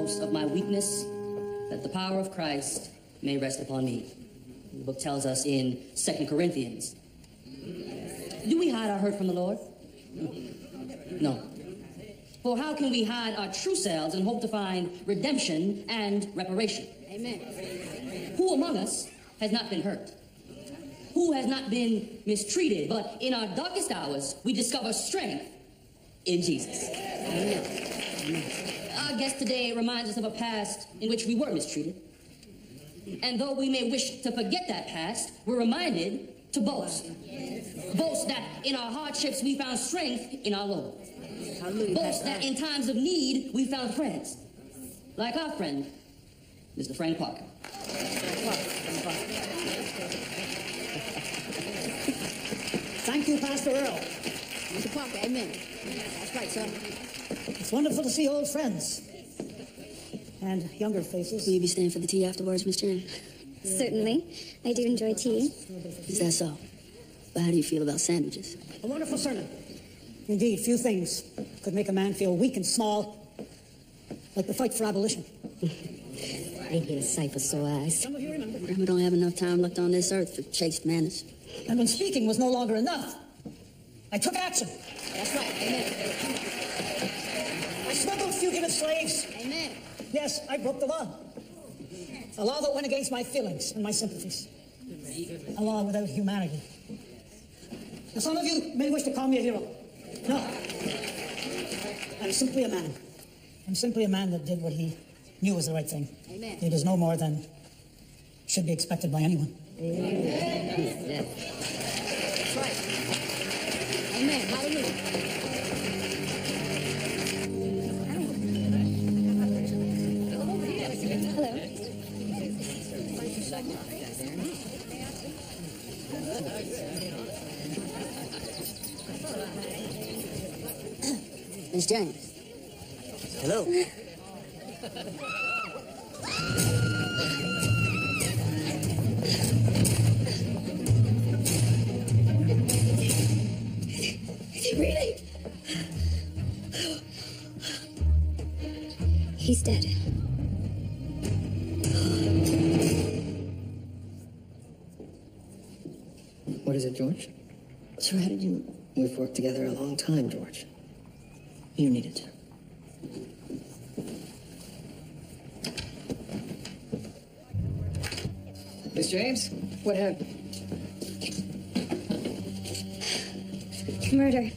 boast of my weakness, that the power of Christ may rest upon me. The book tells us in 2 Corinthians. Do we hide our hurt from the Lord? No. For how can we hide our true selves and hope to find redemption and reparation? Amen. Who among us has not been hurt? Who has not been mistreated? But in our darkest hours, we discover strength in Jesus. Amen. Our guest today reminds us of a past in which we were mistreated. And though we may wish to forget that past, we're reminded to boast. Boast that in our hardships we found strength in our Lord. Boast that in times of need we found friends. Like our friend, Mr. Frank Parker. Thank you, Pastor Earl. Mr. Parker, amen. That's right, sir. It's wonderful to see old friends. And younger faces. Will you be staying for the tea afterwards, Miss Jane? Certainly. I do enjoy tea. Is that so? But how do you feel about sandwiches? A wonderful sermon. Indeed, few things could make a man feel weak and small, like the fight for abolition. Ain't he a sight for sore eyes? Some of you remember. We don't have enough time left on this earth for chaste manners. And when speaking was no longer enough, I took action. That's right, amen. I smuggled fugitive slaves. Amen. Yes, I broke the law. A law that went against my feelings and my sympathies. A law without humanity. Now, some of you may wish to call me a hero. No. I'm simply a man. I'm simply a man that did what he knew was the right thing. Amen. He does no more than should be expected by anyone. Amen. That's right. Amen. Hallelujah. Miss James. Hello. Really? He's dead. What is it, George? Sir, how did you... We've worked together a long time, George. You need it. Miss James, what happened? Murder.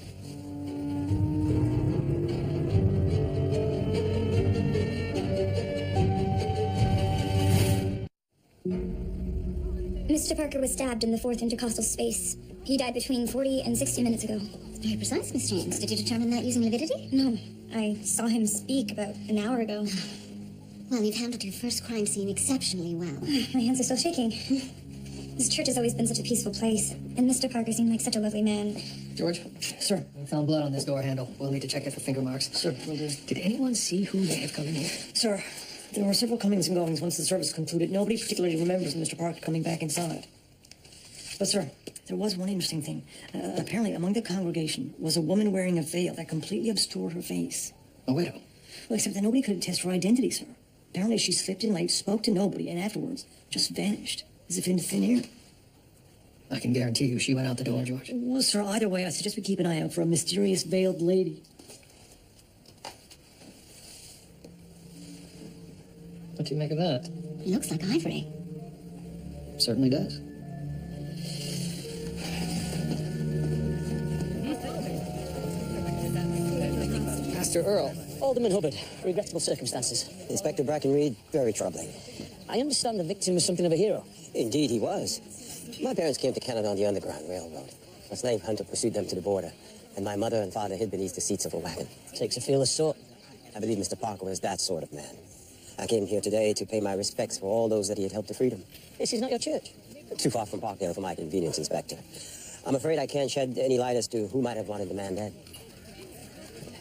Mr. Parker was stabbed in the fourth intercostal space. He died between 40 and 60 minutes ago. Very precise, Miss James. Did you determine that using lividity? No, I saw him speak about an hour ago. Well, you've handled your first crime scene exceptionally well. My hands are still shaking. This church has always been such a peaceful place, and Mr. Parker seemed like such a lovely man. George? Sir? We found blood on this door handle. We'll need to check it for finger marks. Sir, will do. Did anyone see who may have come in here? Sir, there were several comings and goings once the service concluded. Nobody particularly remembers Mr. Parker coming back inside. But, sir, there was one interesting thing. Apparently, among the congregation was a woman wearing a veil that completely obscured her face. A widow? Well, except that nobody could attest her identity, sir. Apparently, she slipped in late, spoke to nobody, and afterwards just vanished, as if into thin air. I can guarantee you she went out the door, George. Well, sir, either way, I suggest we keep an eye out for a mysterious veiled lady. What do you make of that? It looks like ivory. Certainly does. Pastor Earl. Alderman Hubbard, regrettable circumstances. Inspector Brackenreed, very troubling. I understand the victim was something of a hero. Indeed he was. My parents came to Canada on the Underground Railroad. A slave hunter pursued them to the border, and my mother and father hid beneath the seats of a wagon. Takes a fearless sort. I believe Mr. Parker was that sort of man. I came here today to pay my respects for all those that he had helped to freedom. This is not your church. Too far from Parkdale for my convenience, Inspector. I'm afraid I can't shed any light as to who might have wanted the man dead.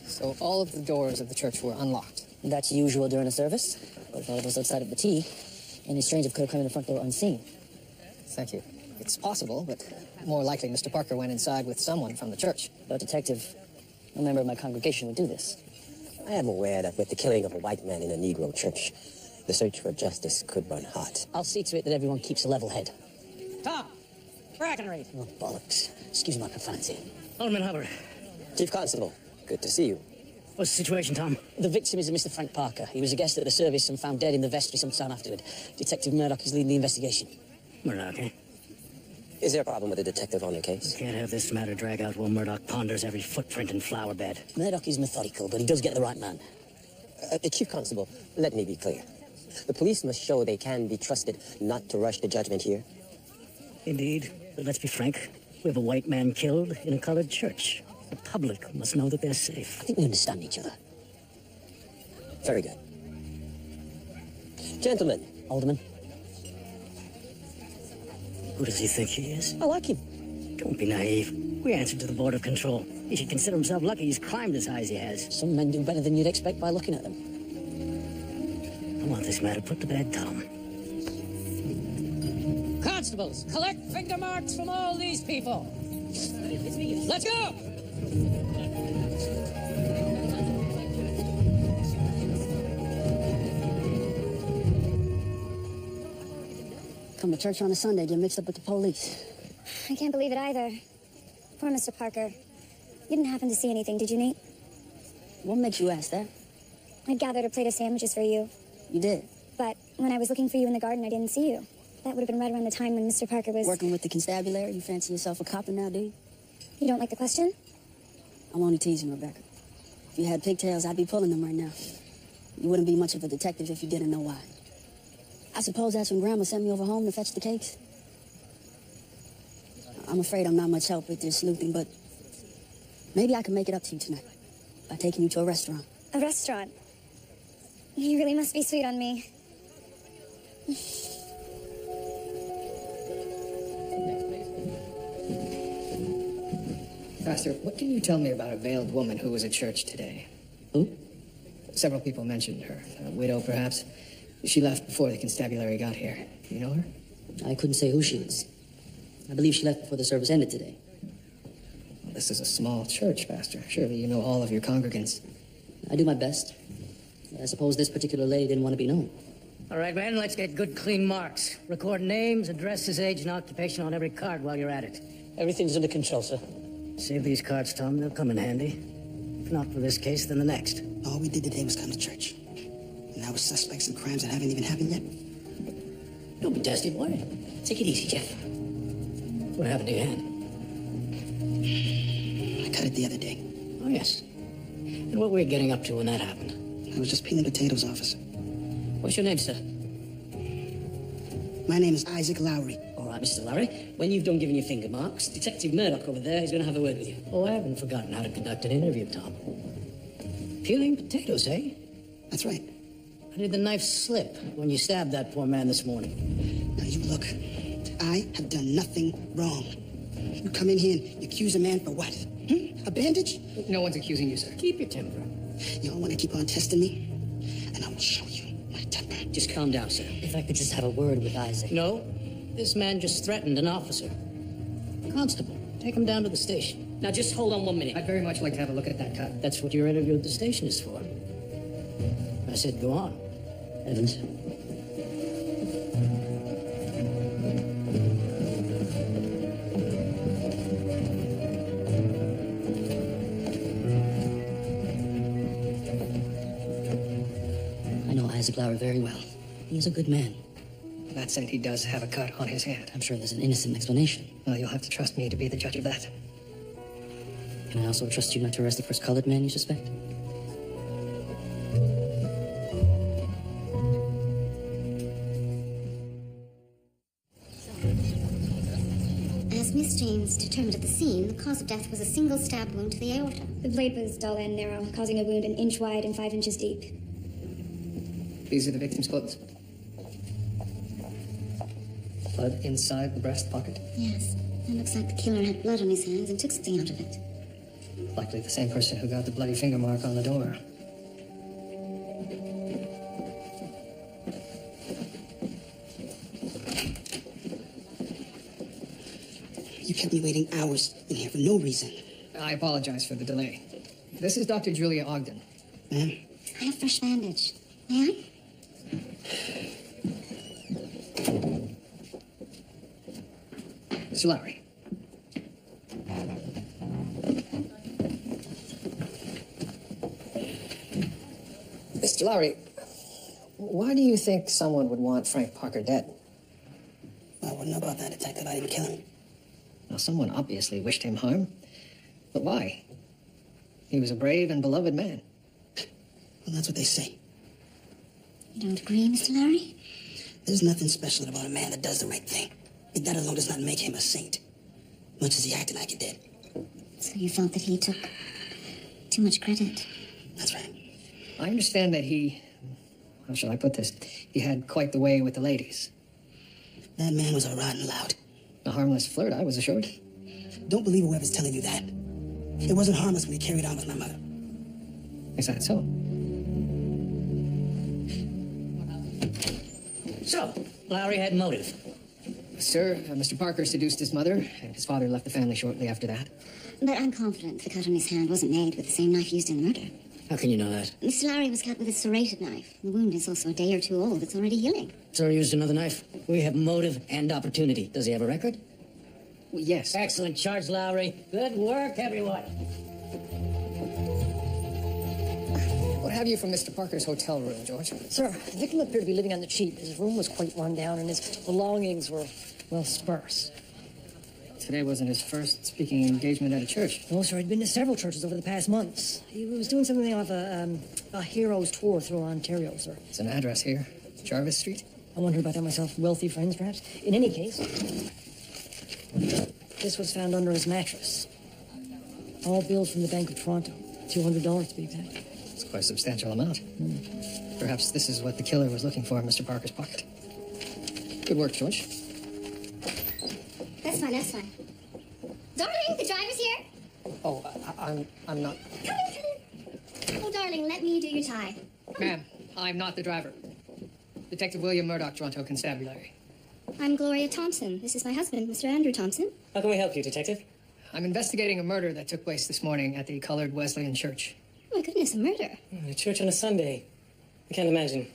So all of the doors of the church were unlocked? That's usual during a service. But if all of us outside of the tea, any stranger could have come in the front door unseen. Thank you. It's possible, but more likely Mr. Parker went inside with someone from the church. But, Detective, no member of my congregation would do this. I am aware that with the killing of a white man in a Negro church, the search for justice could run hot. I'll see to it that everyone keeps a level head. Tom, Brackenreid. Oh, bollocks. Excuse my profanity. Alderman Hubbard. Chief Constable, good to see you. What's the situation, Tom? The victim is a Mr. Frank Parker. He was a guest at the service and found dead in the vestry some time afterward. Detective Murdoch is leading the investigation. Murdoch, eh? Is there a problem with the detective on your case? Can't have this matter drag out while Murdoch ponders every footprint and flower bed. Murdoch is methodical, but he does get the right man. Chief Constable, let me be clear. The police must show they can be trusted not to rush to judgment here. Indeed. But let's be frank. We have a white man killed in a colored church. The public must know that they're safe. I think we understand each other. Very good. Gentlemen. Alderman. Who does he think he is? I like him. Don't be naive. We answer to the Board of Control. He should consider himself lucky he's climbed as high as he has. Some men do better than you'd expect by looking at them. I want this matter put to bed, Tom. Constables, collect finger marks from all these people. Let's go! Come to church on a Sunday, get mixed up with the police. I can't believe it either. Poor Mr. Parker. You didn't happen to see anything, did you, Nate? What makes you ask that? I gathered a plate of sandwiches for you. You did? But when I was looking for you in the garden, I didn't see you. That would have been right around the time when Mr. Parker was... Working with the constabulary? You fancy yourself a copper now, do you? You don't like the question? I'm only teasing, Rebecca. If you had pigtails, I'd be pulling them right now. You wouldn't be much of a detective if you didn't know why. I suppose that's when Grandma sent me over home to fetch the cakes. I'm afraid I'm not much help with this sleuthing, but maybe I can make it up to you tonight by taking you to a restaurant. A restaurant? You really must be sweet on me. Pastor, what can you tell me about a veiled woman who was at church today? Who? Several people mentioned her. A widow, perhaps. She left before the constabulary got here. You know her? I couldn't say who she is. I believe she left before the service ended today. Well, this is a small church, Pastor. Surely you know all of your congregants. I do my best. I suppose this particular lady didn't want to be known. All right, man, let's get good, clean marks. Record names, addresses, age, and occupation on every card while you're at it. Everything's under control, sir. Save these cards, Tom. They'll come in handy. If not for this case, then the next. All we did today was come to church. And now we're suspects in crimes that haven't even happened yet. Don't be testy, boy. Take it easy, Jeff. What happened to your hand? I cut it the other day. Oh, yes. And what were you getting up to when that happened? I was just peeling potatoes, officer. What's your name, sir? My name is Isaac Lowry. All right, Mr. Lowry. When you've done giving your finger marks, Detective Murdoch over there is going to have a word with you. Oh, I haven't forgotten how to conduct an interview, Tom. Peeling potatoes, eh? That's right. How did the knife slip when you stabbed that poor man this morning? Now, you look. I have done nothing wrong. You come in here and accuse a man for what? A bandage? No one's accusing you, sir. Keep your temper. Y'all want to keep on testing me? And I will show you my temper. Just calm down, sir. If I could just have a word with Isaac. No. This man just threatened an officer. Constable, take him down to the station. Now, just hold on 1 minute. I'd very much like to have a look at that cut. That's what your interview at the station is for. I said, go on. Evans. I know Isaac Lowry very well. He's a good man. That said, he does have a cut on his hand. I'm sure there's an innocent explanation. Well, you'll have to trust me to be the judge of that. Can I also trust you not to arrest the first colored man you suspect? As Miss James determined at the scene, the cause of death was a single stab wound to the aorta. The blade was dull and narrow, causing a wound an inch wide and 5 inches deep. These are the victim's clothes. Blood inside the breast pocket. Yes. It looks like the killer had blood on his hands and took something out of it. Likely the same person who got the bloody finger mark on the door. You kept me waiting hours in here for no reason. I apologize for the delay. This is Dr. Julia Ogden. Ma'am? I have fresh bandage. May I? Mr. Lowry. Mr. Lowry, why do you think someone would want Frank Parker dead? I wouldn't know about that, Detective. I didn't kill him. Now, someone obviously wished him harm. But why? He was a brave and beloved man. Well, that's what they say. You don't agree, Mr. Lowry? There's nothing special about a man that does the right thing. But that alone does not make him a saint. Much as he acted like he did. So you felt that he took too much credit? That's right. I understand that he... How shall I put this? He had quite the way with the ladies. That man was a rotten lout. A harmless flirt, I was assured. Don't believe whoever's telling you that. It wasn't harmless when he carried on with my mother. Is that so? So, Lowry had motive. Sir, Mr. Parker seduced his mother, and his father left the family shortly after that. But I'm confident the cut on his hand wasn't made with the same knife used in the murder. How can you know that? Mr. Lowry was cut with a serrated knife. The wound is also a day or two old. It's already healing. Sir used another knife. We have motive and opportunity. Does he have a record? Well, yes. Excellent charge, Lowry. Good work, everyone. What have you from Mr. Parker's hotel room, George? Sir, the victim appeared to be living on the cheap. His room was quite run down, and his belongings were, well, sparse. Today wasn't his first speaking engagement at a church. No, sir, he'd been to several churches over the past months. He was doing something of a hero's tour through Ontario, sir. It's an address here. Jarvis Street? I wondered about that myself. Wealthy friends, perhaps? In any case, this was found under his mattress. All bills from the Bank of Toronto. $200 to be exact. It's quite a substantial amount. Perhaps this is what the killer was looking for in Mr. Parker's pocket. Good work, George. That's fine, that's fine. Darling, the driver's here. Oh, I'm not... Come in. Oh, darling, let me do your tie. Ma'am, I'm not the driver. Detective William Murdoch, Toronto Constabulary. I'm Gloria Thompson. This is my husband, Mr. Andrew Thompson. How can we help you, Detective? I'm investigating a murder that took place this morning at the Colored Wesleyan Church. Oh, my goodness, a murder. A church on a Sunday. I can't imagine.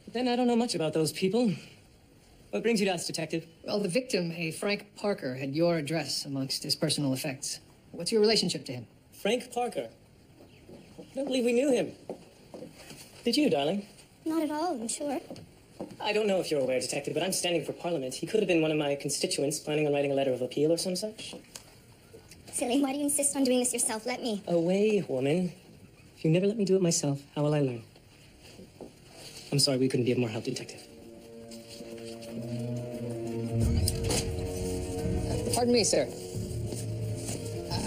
But then I don't know much about those people. What brings you to us, Detective? Well, the victim, a Frank Parker, had your address amongst his personal effects. What's your relationship to him? Frank Parker? I don't believe we knew him. Did you, darling? Not at all, I'm sure. I don't know if you're aware, Detective, but I'm standing for Parliament. He could have been one of my constituents planning on writing a letter of appeal or some such. Silly, why do you insist on doing this yourself? Let me. Away, woman. If you never let me do it myself, how will I learn? I'm sorry we couldn't be of more help, Detective. Pardon me, sir.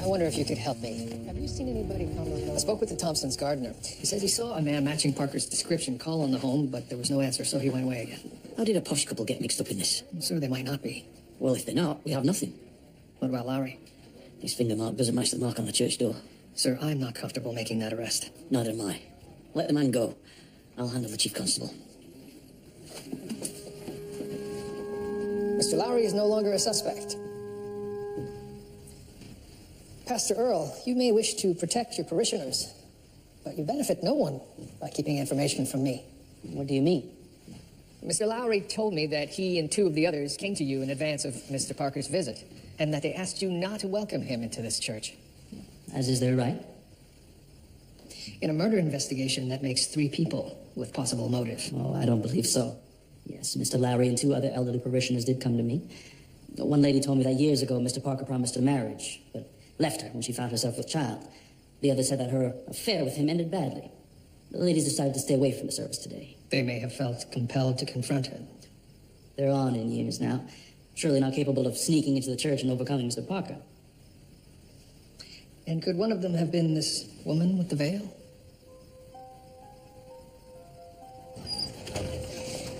I wonder if you could help me. Have you seen anybody come on? I spoke with the Thompson's gardener. He said he saw a man matching Parker's description call on the home, but there was no answer, so he went away again. How did a posh couple get mixed up in this? Well, sir, they might not be. Well, if they're not, we have nothing. What about Lowry? His finger mark doesn't match the mark on the church door. Sir, I'm not comfortable making that arrest. Neither am I. Let the man go. I'll handle the chief constable. Mr. Lowry is no longer a suspect. Pastor Earl, you may wish to protect your parishioners, but you benefit no one by keeping information from me. What do you mean? Mr. Lowry told me that he and two of the others came to you in advance of Mr. Parker's visit, and that they asked you not to welcome him into this church. As is their right. In a murder investigation, that makes 3 people with possible motive. Oh, I don't believe so. Yes, Mr. Lowry and 2 other elderly parishioners did come to me. One lady told me that years ago Mr. Parker promised her marriage, but left her when she found herself with child. The other said that her affair with him ended badly. The ladies decided to stay away from the service today. They may have felt compelled to confront him. They're on in years now. Surely not capable of sneaking into the church and overcoming Mr. Parker. And could one of them have been this woman with the veil?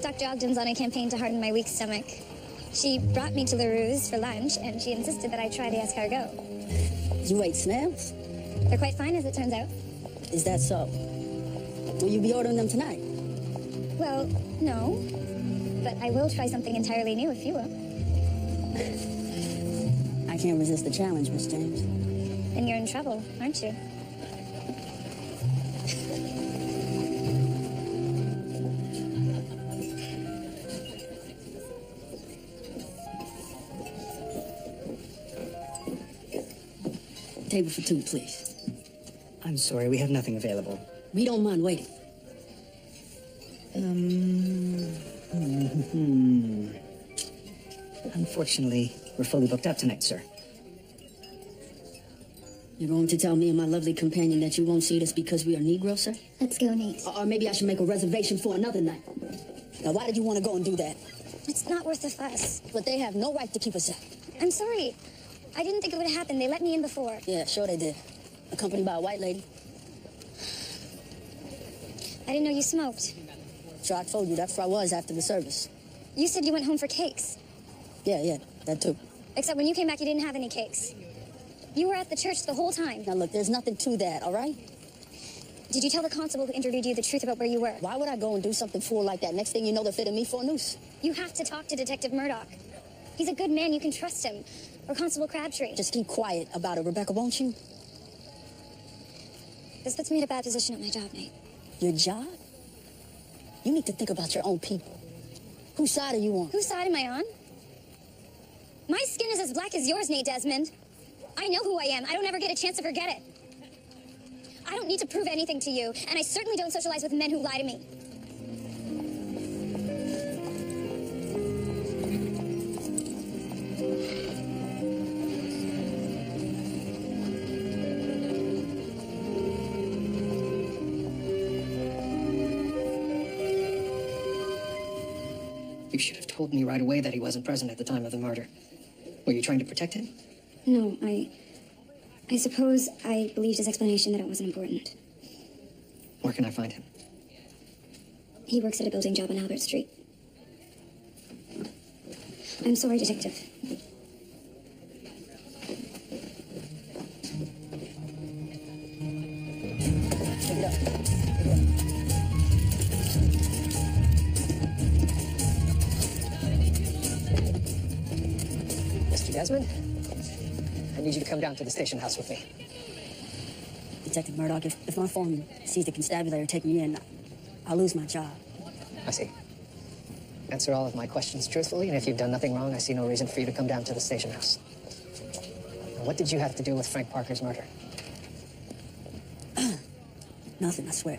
Dr. Ogden's on a campaign to harden my weak stomach. She brought me to LaRue's for lunch, and she insisted that I try the escargot. You ate snails? They're quite fine, as it turns out. Is that so? Will you be ordering them tonight? Well, no. But I will try something entirely new if you will. I can't resist the challenge, Miss James. Then you're in trouble, aren't you? Table for two, please. I'm sorry, we have nothing available. We don't mind waiting. Unfortunately, we're fully booked up tonight, sir. You're going to tell me and my lovely companion that you won't see us because we are Negroes, sir? Let's go, Nate. Or maybe I should make a reservation for another night. Now, why did you want to go and do that? It's not worth the fuss. But they have no right to keep us out. I'm sorry. I didn't think it would happen. They let me in before. Yeah, sure they did. Accompanied by a white lady. I didn't know you smoked. Sure, I told you that's where I was after the service. You said you went home for cakes. Yeah, that too. Except when you came back, you didn't have any cakes. You were at the church the whole time. Now, look, there's nothing to that, all right? Did you tell the constable who interviewed you the truth about where you were? Why would I go and do something fool like that? Next thing you know, they're fitting me for a noose. You have to talk to Detective Murdoch. He's a good man. You can trust him. Or Constable Crabtree. Just keep quiet about it, Rebecca, won't you? This puts me in a bad position at my job, Nate. Your job? You need to think about your own people. Whose side are you on? Whose side am I on? My skin is as black as yours, Nate Desmond. I know who I am. I don't ever get a chance to forget it. I don't need to prove anything to you, and I certainly don't socialize with men who lie to me. You should have told me right away that he wasn't present at the time of the murder. Were you trying to protect him? No, I suppose I believed his explanation that it wasn't important. Where can I find him? He works at a building job on Albert Street. I'm sorry, Detective. Check it out. Mr. Desmond? I need you to come down to the station house with me. Detective Murdoch, if my foreman sees the constabulary take me in, I'll lose my job. I see. Answer all of my questions truthfully, and if you've done nothing wrong, I see no reason for you to come down to the station house. Now, what did you have to do with Frank Parker's murder? Nothing, I swear.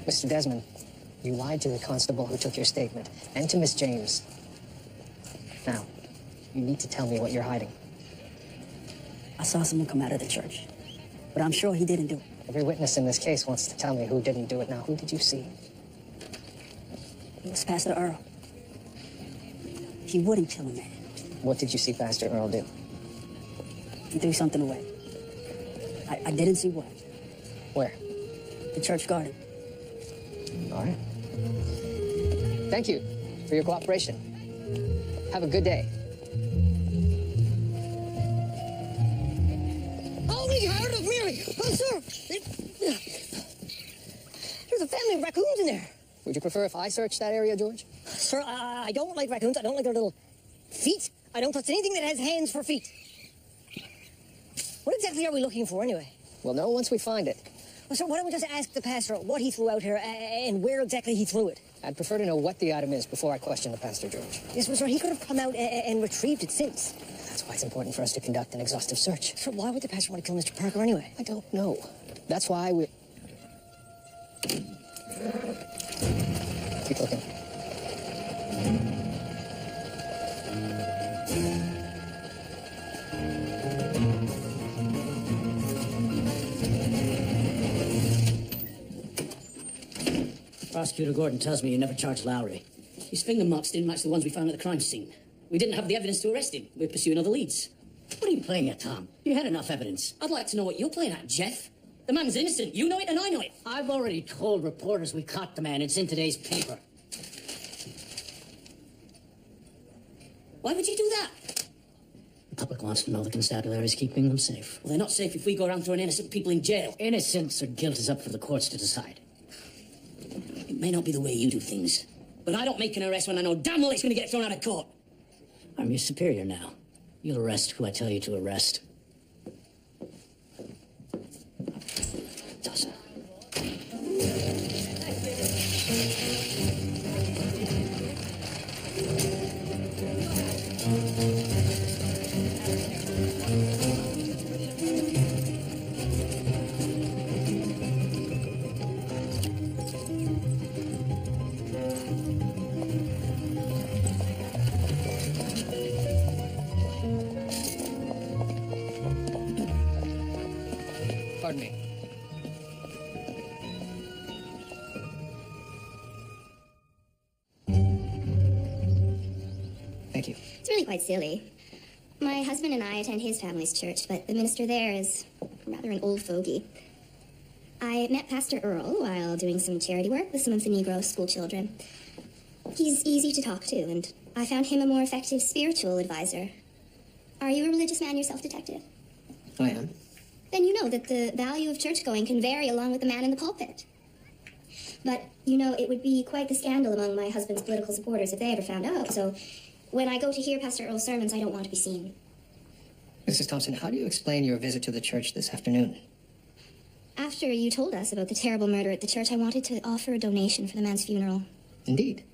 Mr. Desmond, you lied to the constable who took your statement, and to Miss James. Now, you need to tell me what you're hiding. I saw someone come out of the church, but I'm sure he didn't do it. Every witness in this case wants to tell me who didn't do it. Now, who did you see? It was Pastor Earl. He wouldn't kill a man. What did you see Pastor Earl do? He threw something away. I didn't see what. Where? The church garden. All right. Thank you for your cooperation. Have a good day. Holy Heart of Mary! Oh, sir! There's a family of raccoons in there. Would you prefer if I searched that area, George? Sir, I don't like raccoons. I don't like their little feet. I don't touch anything that has hands for feet. What exactly are we looking for, anyway? We'll know once we find it. Well, sir, why don't we just ask the pastor what he threw out here and where exactly he threw it? I'd prefer to know what the item is before I question the pastor, George. Yes, well, sir, he could have come out and retrieved it since. That's why it's important for us to conduct an exhaustive search. Sir, why would the pastor want to kill Mr. Parker anyway? I don't know. That's why we... Keep looking. Prosecutor Gordon tells me you never charged Lowry. His finger marks didn't match the ones we found at the crime scene. We didn't have the evidence to arrest him. We're pursuing other leads. What are you playing at, Tom? You had enough evidence. I'd like to know what you're playing at, Jeff. The man's innocent. You know it and I know it. I've already told reporters we caught the man. It's in today's paper. Why would you do that? The public wants to know the constabulary is keeping them safe. Well, they're not safe if we go around throwing innocent people in jail. Innocence or guilt is up for the courts to decide. It may not be the way you do things, but I don't make an arrest when I know damn well it's going to get thrown out of court. I'm your superior now. You'll arrest who I tell you to arrest. Doesn't. Pardon me. Thank you. It's really quite silly. My husband and I attend his family's church, but the minister there is rather an old fogey. I met Pastor Earl while doing some charity work with some of the Negro school children. He's easy to talk to, and I found him a more effective spiritual advisor. Are you a religious man yourself, Detective? I am. Then you know that the value of church-going can vary along with the man in the pulpit. But, you know, it would be quite the scandal among my husband's political supporters if they ever found out, so when I go to hear Pastor Earl's sermons, I don't want to be seen. Mrs. Thompson, how do you explain your visit to the church this afternoon? After you told us about the terrible murder at the church, I wanted to offer a donation for the man's funeral. Indeed.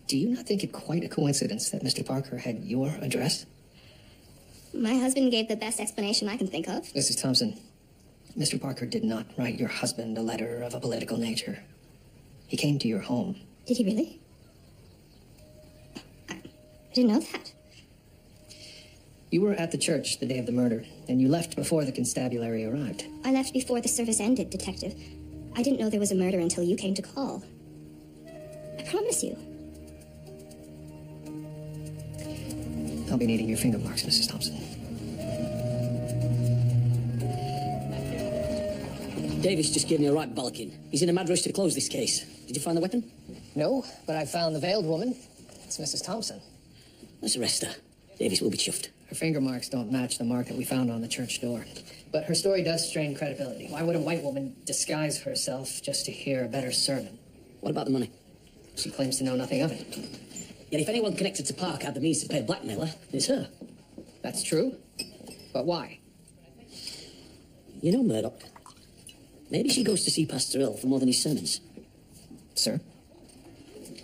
Do you not think it quite a coincidence that Mr. Parker had your address? My husband gave the best explanation I can think of. Mrs. Thompson, Mr. Parker did not write your husband a letter of a political nature. He came to your home. Did he really? I didn't know that. You were at the church the day of the murder, and you left before the constabulary arrived. I left before the service ended, Detective. I didn't know there was a murder until you came to call. I promise you. I'll be needing your finger marks, Mrs. Thompson. Davis just gave me a right bollocking. He's in a mad rush to close this case. Did you find the weapon? No, but I found the veiled woman. It's Mrs. Thompson. Let's arrest her. Davis will be chuffed. Her finger marks don't match the mark that we found on the church door. But her story does strain credibility. Why would a white woman disguise herself just to hear a better sermon? What about the money? She claims to know nothing of it. Yet if anyone connected to Park had the means to pay a blackmailer, it's her. That's true. But why? You know, Murdoch, maybe she goes to see Pastor Earl for more than his sermons. Sir?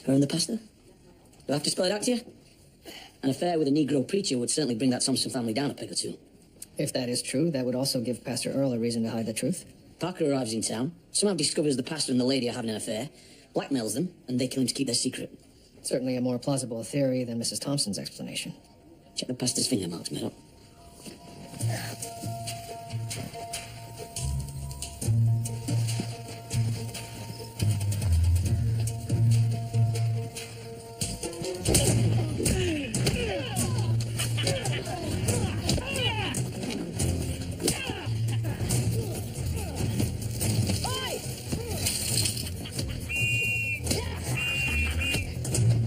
Her and the pastor? Do I have to spell it out to you? An affair with a Negro preacher would certainly bring that Thompson family down a peg or two. If that is true, that would also give Pastor Earl a reason to hide the truth. Parker arrives in town, somehow discovers the pastor and the lady are having an affair, blackmails them, and they kill him to keep their secret. Certainly a more plausible theory than Mrs. Thompson's explanation. Check the pastor's finger marks, Murdoch.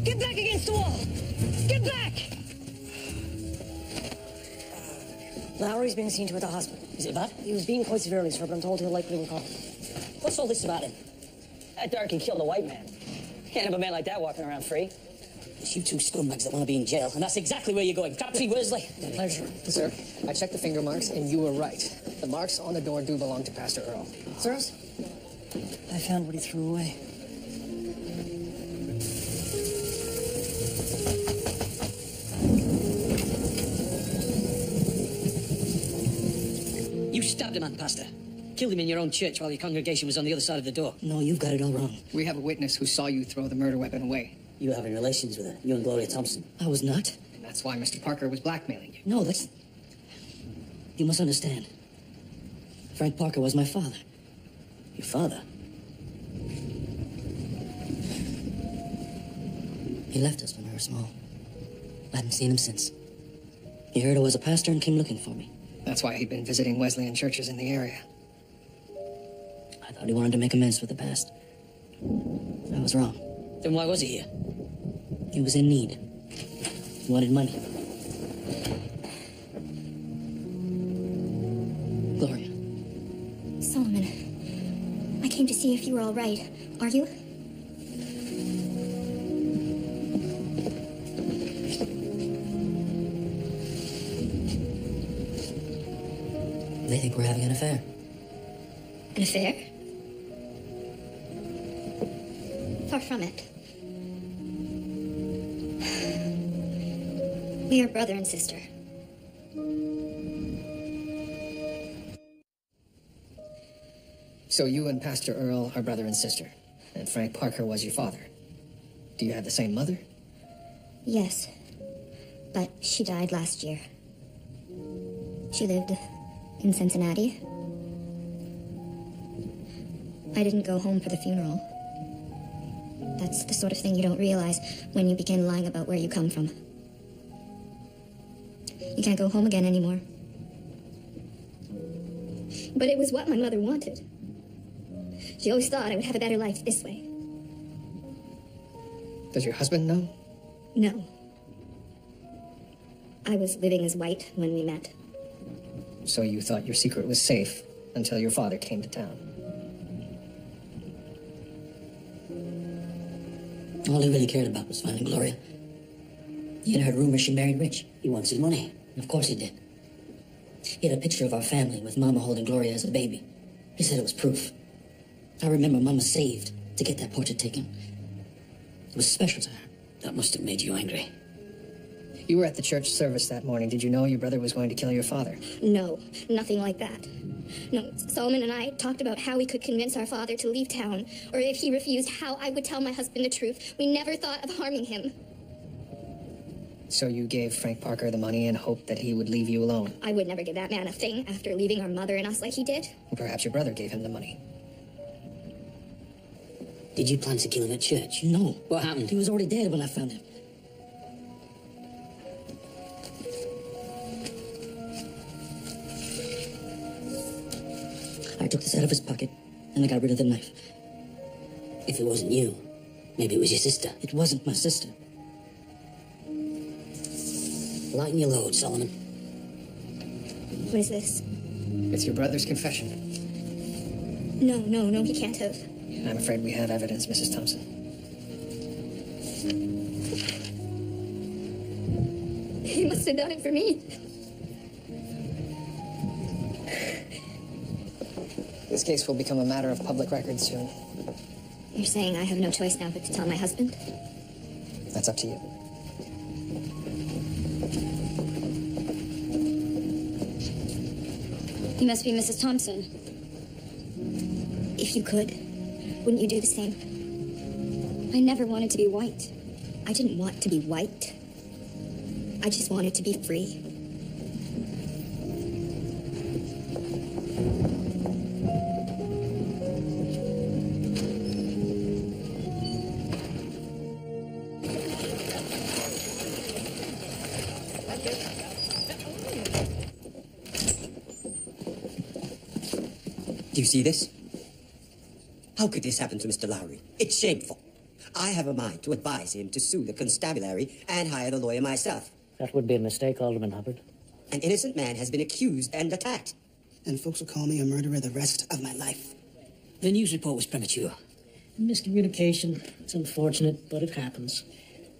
Get back against the wall! Get back! Lowry's being seen to at the hospital. Is it bad? He was being quite severely, sir, but I'm told he'll likely recover. What's all this about him? That darky killed a white man. Can't have a man like that walking around free. It's you two scumbags that want to be in jail, and that's exactly where you're going. Captain Worsley. Pleasure. Sir, I checked the finger marks, and you were right. The marks on the door do belong to Pastor Earl. Sirs? I found what he threw away. You stabbed a man, Pastor. Killed him in your own church while your congregation was on the other side of the door. No, you've got it all wrong. We have a witness who saw you throw the murder weapon away. You were having relations with her, you and Gloria Thompson. I was not. And that's why Mr. Parker was blackmailing you. No, that's... You must understand. Frank Parker was my father. Your father? He left us when we were small. I haven't seen him since. He heard I was a pastor and came looking for me. That's why he'd been visiting Wesleyan churches in the area. I thought he wanted to make amends for the past. I was wrong. Then why was he here? He was in need. He wanted money. Gloria. Solomon, I came to see if you were all right. Are you? They think we're having an affair. An affair? Far from it. We are brother and sister. So you and Pastor Earl are brother and sister, and Frank Parker was your father. Do you have the same mother? Yes, but she died last year. She lived in Cincinnati. I didn't go home for the funeral. That's the sort of thing you don't realize when you begin lying about where you come from. You can't go home again anymore. But it was what my mother wanted. She always thought I would have a better life this way. Does your husband know? No. I was living as white when we met. So you thought your secret was safe until your father came to town. All he really cared about was finding Gloria. He had heard rumors she married rich. He wants his money. And of course he did. He had a picture of our family with Mama holding Gloria as a baby. He said it was proof. I remember Mama saved to get that portrait taken. It was special to her. That must have made you angry. You were at the church service that morning. Did you know your brother was going to kill your father? No, nothing like that. No, Solomon and I talked about how we could convince our father to leave town, or if he refused, how I would tell my husband the truth. We never thought of harming him. So you gave Frank Parker the money and hoped that he would leave you alone? I would never give that man a thing after leaving our mother and us like he did. Perhaps your brother gave him the money. Did you plan to kill him at church? No. What happened? He was already dead when I found him. I took this out of his pocket, and I got rid of the knife. If it wasn't you, maybe it was your sister. It wasn't my sister. Lighten your load, Solomon. What is this? It's your brother's confession. No, he can't have. I'm afraid we have evidence, Mrs. Thompson. He must have done it for me. This case will become a matter of public record soon. You're saying I have no choice now but to tell my husband? That's up to you. You must be Mrs. Thompson. If you could, wouldn't you do the same? I never wanted to be white. I didn't want to be white. I just wanted to be free. Do you see this? How could this happen to Mr. Lowry? It's shameful. I have a mind to advise him to sue the constabulary and hire the lawyer myself. That would be a mistake, Alderman Hubbard. An innocent man has been accused and attacked. And folks will call me a murderer the rest of my life. The news report was premature. Miscommunication. It's unfortunate, but it happens.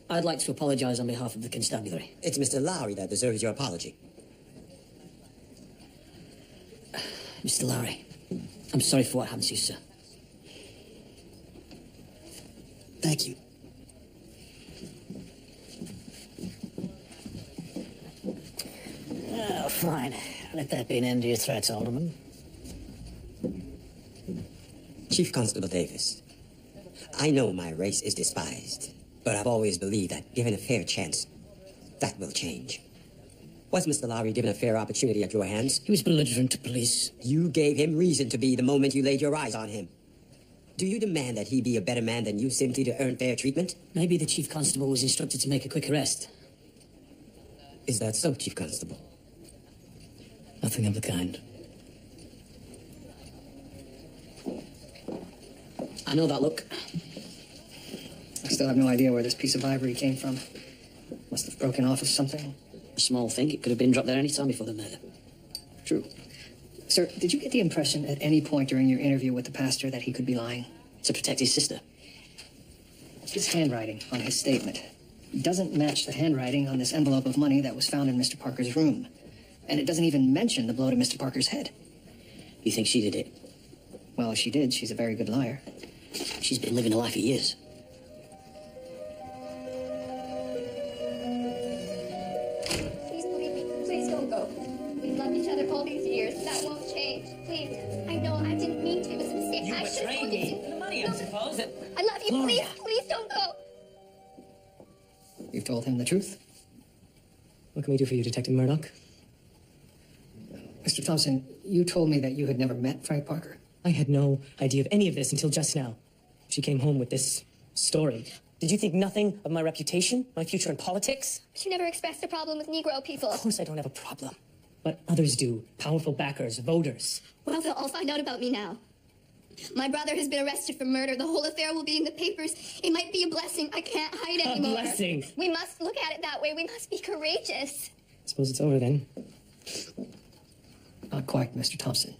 I'd like to apologize on behalf of the constabulary. It's Mr. Lowry that deserves your apology. Mr. Lowry, I'm sorry for what happened to you, sir. Thank you. Oh, fine. Let that be an end to your threats, Alderman. Chief Constable Davis, I know my race is despised, but I've always believed that given a fair chance, that will change. Was Mr. Lowry given a fair opportunity at your hands? He was belligerent to police. You gave him reason to be the moment you laid your eyes on him. Do you demand that he be a better man than you simply to earn fair treatment? Maybe the chief constable was instructed to make a quick arrest. Is that so, Chief Constable? Nothing of the kind. I know that look. I still have no idea where this piece of ivory came from. Must have broken off of something. A small thing. It could have been dropped there any time before the murder. True. Sir, did you get the impression at any point during your interview with the pastor that he could be lying? To protect his sister. His handwriting on his statement doesn't match the handwriting on this envelope of money that was found in Mr. Parker's room. And it doesn't even mention the blow to Mr. Parker's head. You think she did it? Well, if she did, she's a very good liar. She's been living a life of years. Please believe me. Please don't go. We've loved each other all these years. That won't change. Please. I know I didn't mean to. It was a mistake. You I should betrayed me. The money, I suppose. I love you. Gloria. Please don't go. You've told him the truth? What can we do for you, Detective Murdoch? Mr. Thompson, you told me that you had never met Frank Parker. I had no idea of any of this until just now. She came home with this story. Did you think nothing of my reputation, my future in politics? She never expressed a problem with Negro people. Of course I don't have a problem. But others do. Powerful backers, voters. Well, they'll all find out about me now. My brother has been arrested for murder. The whole affair will be in the papers. It might be a blessing. I can't hide anymore. A blessing. We must look at it that way. We must be courageous. I suppose it's over then. Not quite, Mr. Thompson.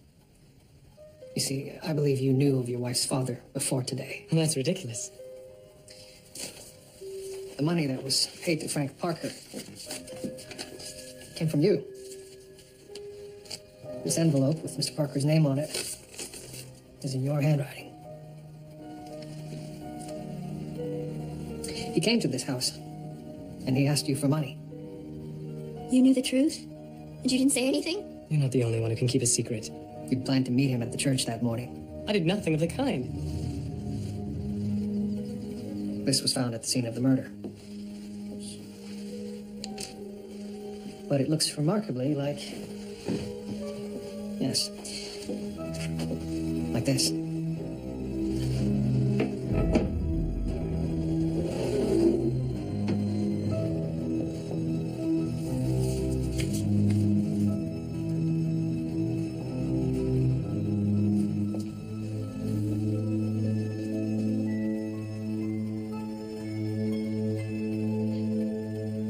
You see, I believe you knew of your wife's father before today. Well, that's ridiculous. The money that was paid to Frank Parker came from you. This envelope with Mr. Parker's name on it is in your handwriting. He came to this house, and he asked you for money. You knew the truth? And you didn't say anything? You're not the only one who can keep a secret. You planned to meet him at the church that morning. I did nothing of the kind. This was found at the scene of the murder. But it looks remarkably like... Yes. Like this.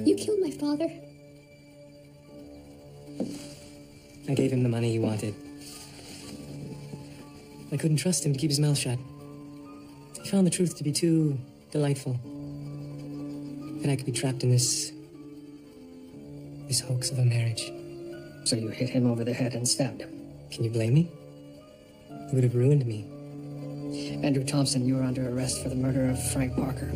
You killed my father. I gave him the money he wanted. I couldn't trust him to keep his mouth shut. He found the truth to be too delightful. And I could be trapped in this hoax of a marriage. So you hit him over the head and stabbed him. Can you blame me? It would have ruined me. Andrew Thompson, you were under arrest for the murder of Frank Parker.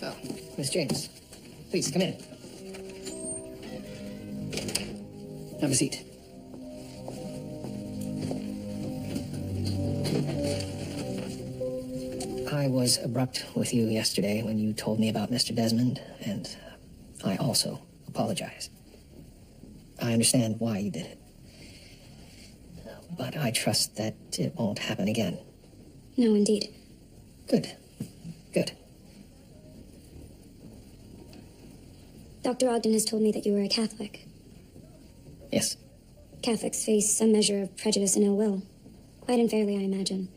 Oh, Miss James, please come in. Have a seat. I was abrupt with you yesterday when you told me about Mr. Desmond, and I also apologize. I understand why you did it. But I trust that it won't happen again. No, indeed. Good. Good. Dr. Ogden has told me that you were a Catholic. Yes. Catholics face some measure of prejudice and ill will. Quite unfairly, I imagine.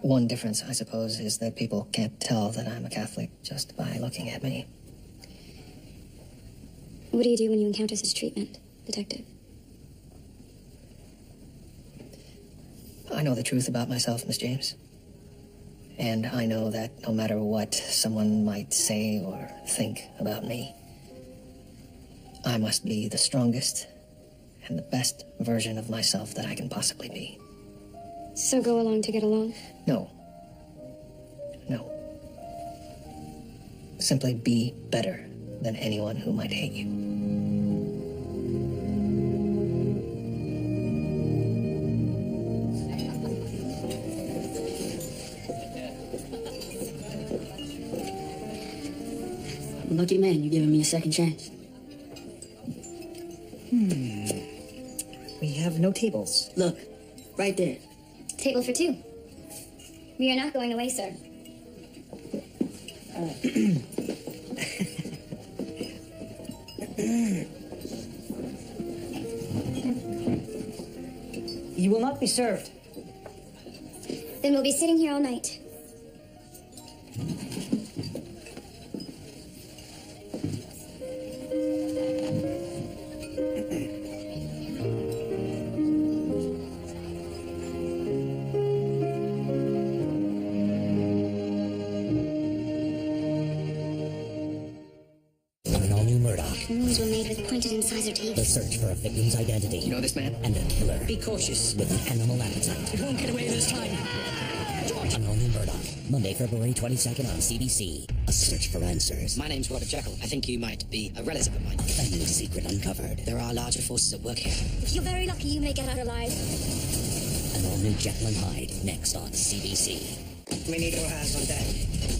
One difference, I suppose, is that people can't tell that I'm a Catholic just by looking at me. What do you do when you encounter such treatment, Detective? I know the truth about myself, Miss James. And I know that no matter what someone might say or think about me, I must be the strongest and the best version of myself that I can possibly be. So go along to get along? No. No. Simply be better than anyone who might hate you. Lucky man, you giving me a second chance. We have no tables. Look, right there. Table for two. We are not going away, sir. You will not be served. Then we'll be sitting here all night. Wounds were made with pointed incisor teeth. The search for a victim's identity. You know this man? And a killer. Be cautious. With an animal appetite. It won't get away this time. An all-new Murdoch. Monday, February 22nd on CBC. A search for answers. My name's Robert Jekyll. I think you might be a relative of mine. A family secret uncovered. There are larger forces at work here. If you're very lucky, you may get out alive. An all-new Jekyll and Hyde. Next on CBC. We need more hands on deck.